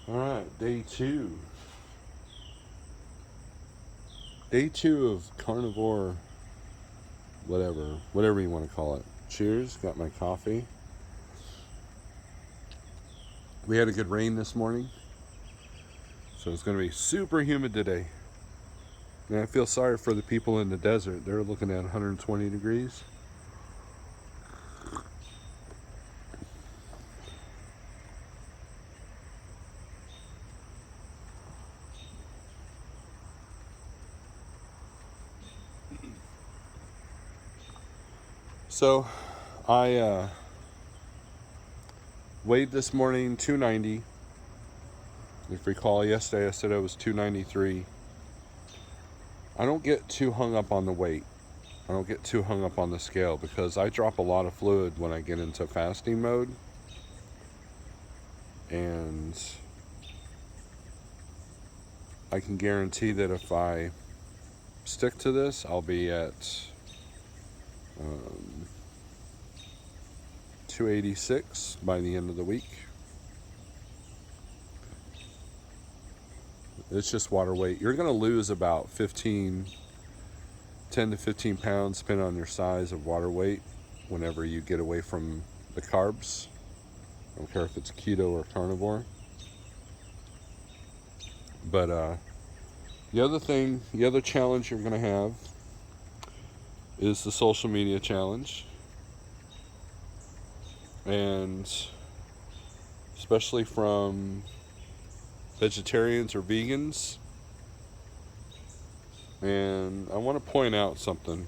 Alright, day two. Day two of Carnivore, whatever you want to call it. Cheers, got my coffee. We had a good rain this morning, so it's going to be super humid today. And I feel sorry for the people in the desert. They're looking at 120 degrees. So I weighed this morning 290. If you recall, yesterday I said I was 293. I don't get too hung up on the weight. I don't get too hung up on the scale because I drop a lot of fluid when I get into fasting mode. And I can guarantee that if I stick to this, I'll be at 286 by the end of the week. It's just water weight. You're going to lose about 10 to 15 pounds, depending on your size of water weight, whenever you get away from the carbs. I don't care if it's keto or carnivore. But the other challenge you're going to have is the social media challenge. And especially from vegetarians or vegans. And I want to point out something.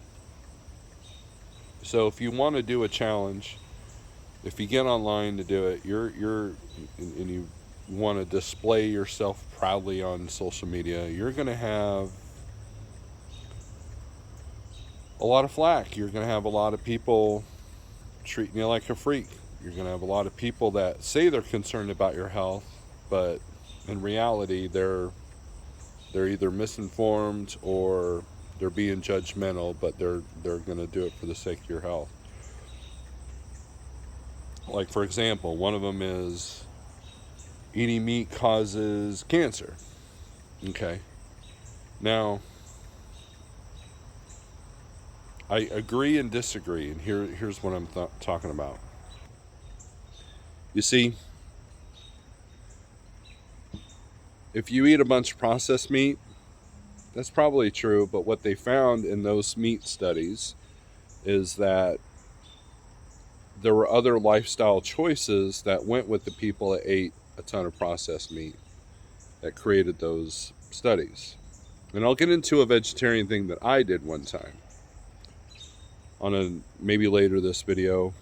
So if you want to do a challenge, if you get online to do it, and you want to display yourself proudly on social media, you're going to have a lot of flack. You're going to have a lot of people treating you like a freak. You're going to have a lot of people that say they're concerned about your health, but in reality, they're either misinformed or they're being judgmental, but they're going to do it for the sake of your health. Like, for example, one of them is eating meat causes cancer. Okay. Now, I agree and disagree, and here's what I'm talking about. You see, if you eat a bunch of processed meat, that's probably true, but what they found in those meat studies is that there were other lifestyle choices that went with the people that ate a ton of processed meat that created those studies. And I'll get into a vegetarian thing that I did one time on maybe later this video.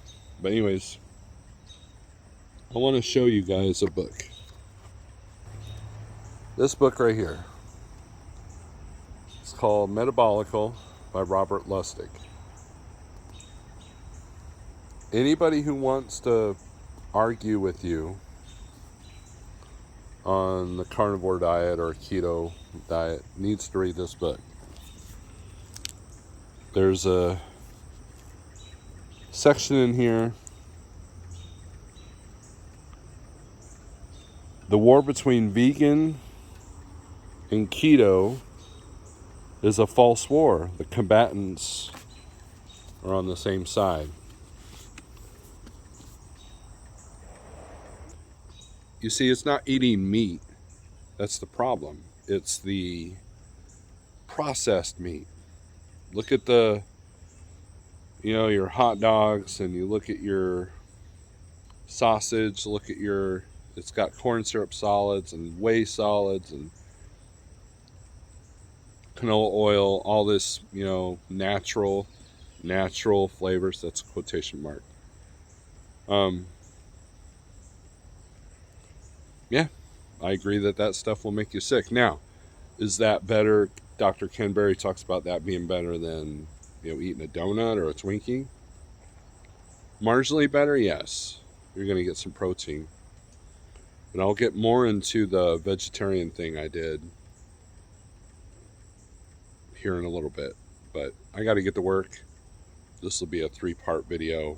But anyways, I want to show you guys a book. This book right here. It's called Metabolical by Robert Lustig. Anybody who wants to argue with you on the carnivore diet or keto diet needs to read this book. There's a section in here. The war between vegan and keto is a false war. The combatants are on the same side. You see, it's not eating meat. That's the problem. It's the processed meat. Look at your hot dogs, and you look at your sausage, it's got corn syrup solids and whey solids and canola oil, all this, natural flavors. That's a quotation mark. Yeah, I agree that stuff will make you sick. Now, is that better? Dr. Ken Berry talks about that being better than, eating a donut or a Twinkie. Marginally better, yes. You're going to get some protein. And I'll get more into the vegetarian thing I did here in a little bit. But I got to get to work. This will be a 3-part video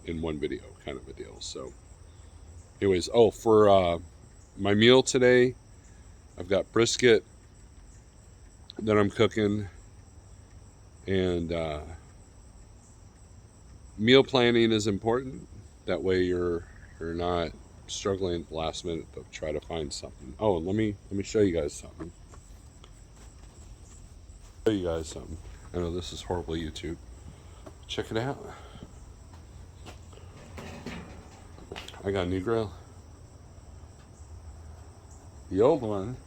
in one video kind of a deal. So, anyways, for my meal today, I've got brisket that I'm cooking, and meal planning is important. That way you're not struggling at the last minute to try to find something. Oh, let me show you guys something. I know this is horrible YouTube. Check it out. I got a new grill. The old one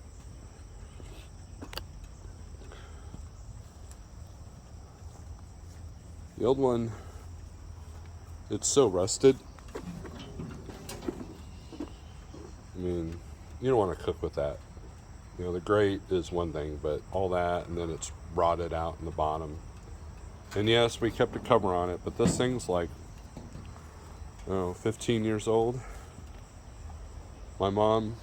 it's so rusted. I mean, you don't want to cook with that. You know, the grate is one thing, but all that, and then it's rotted out in the bottom. And yes, we kept a cover on it, but this thing's like, 15 years old. My mom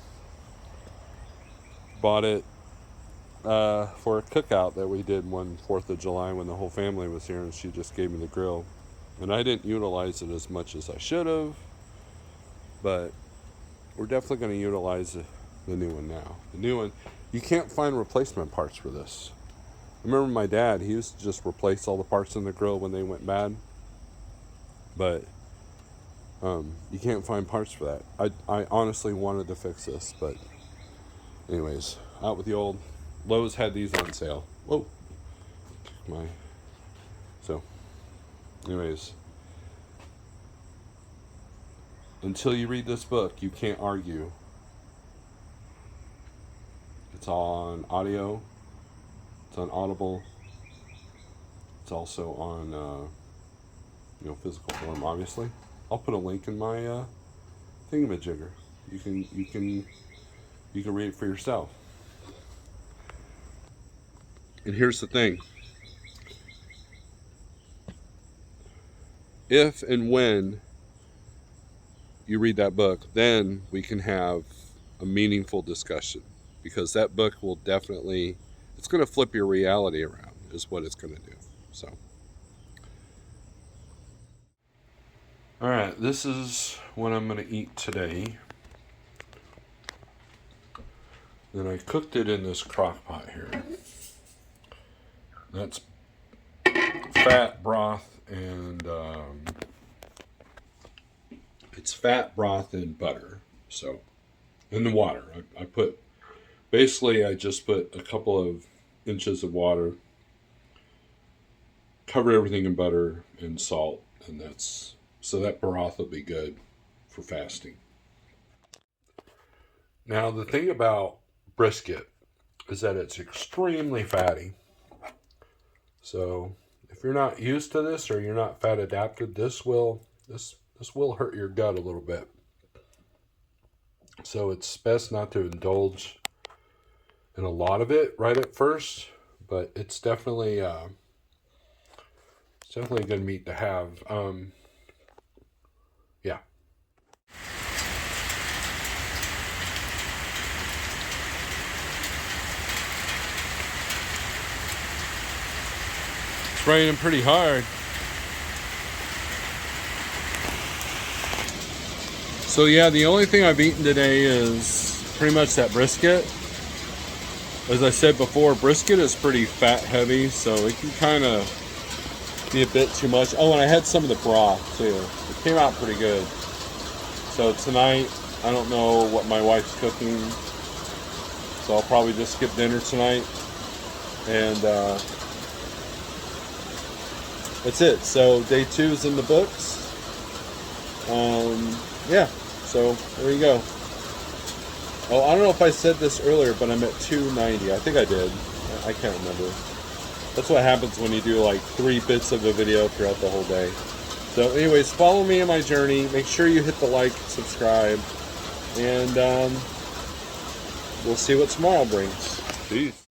bought it for a cookout that we did one 4th of July when the whole family was here, and she just gave me the grill. And I didn't utilize it as much as I should have, but we're definitely going to utilize the new one now. The new one, you can't find replacement parts for this. I remember my dad, he used to just replace all the parts in the grill when they went bad. But you can't find parts for that. I honestly wanted to fix this, but anyways, out with the old. Lowe's had these on sale. Whoa. So, anyways, until you read this book, you can't argue. It's on audio. It's on Audible. It's also on, physical form, obviously. I'll put a link in my thingamajigger. You can read it for yourself. And here's the thing. If and when you read that book, then we can have a meaningful discussion, because that book will definitely, it's going to flip your reality around, is what it's going to do. So, all right, this is what I'm going to eat today. And I cooked it in this crock pot here. That's fat broth, and it's fat broth and butter. So, in the water, I just put a couple of inches of water, cover everything in butter and salt, and so that broth will be good for fasting. Now, the thing about brisket is that it's extremely fatty. So if you're not used to this, or you're not fat adapted, this will hurt your gut a little bit. So it's best not to indulge in a lot of it right at first, but it's definitely good meat to have. Yeah. It's raining pretty hard. So yeah, the only thing I've eaten today is pretty much that brisket. As I said before, brisket is pretty fat heavy, so it can kind of be a bit too much. Oh, and I had some of the broth too. It came out pretty good. So tonight, I don't know what my wife's cooking, so I'll probably just skip dinner tonight. And that's it. So day 2 is in the books. Yeah, so there you go. Oh, I don't know if I said this earlier, but I'm at 290. I think I did. I can't remember. That's what happens when you do like 3 bits of a video throughout the whole day. So anyways, follow me on my journey. Make sure you hit the like, subscribe, and we'll see what tomorrow brings. Peace.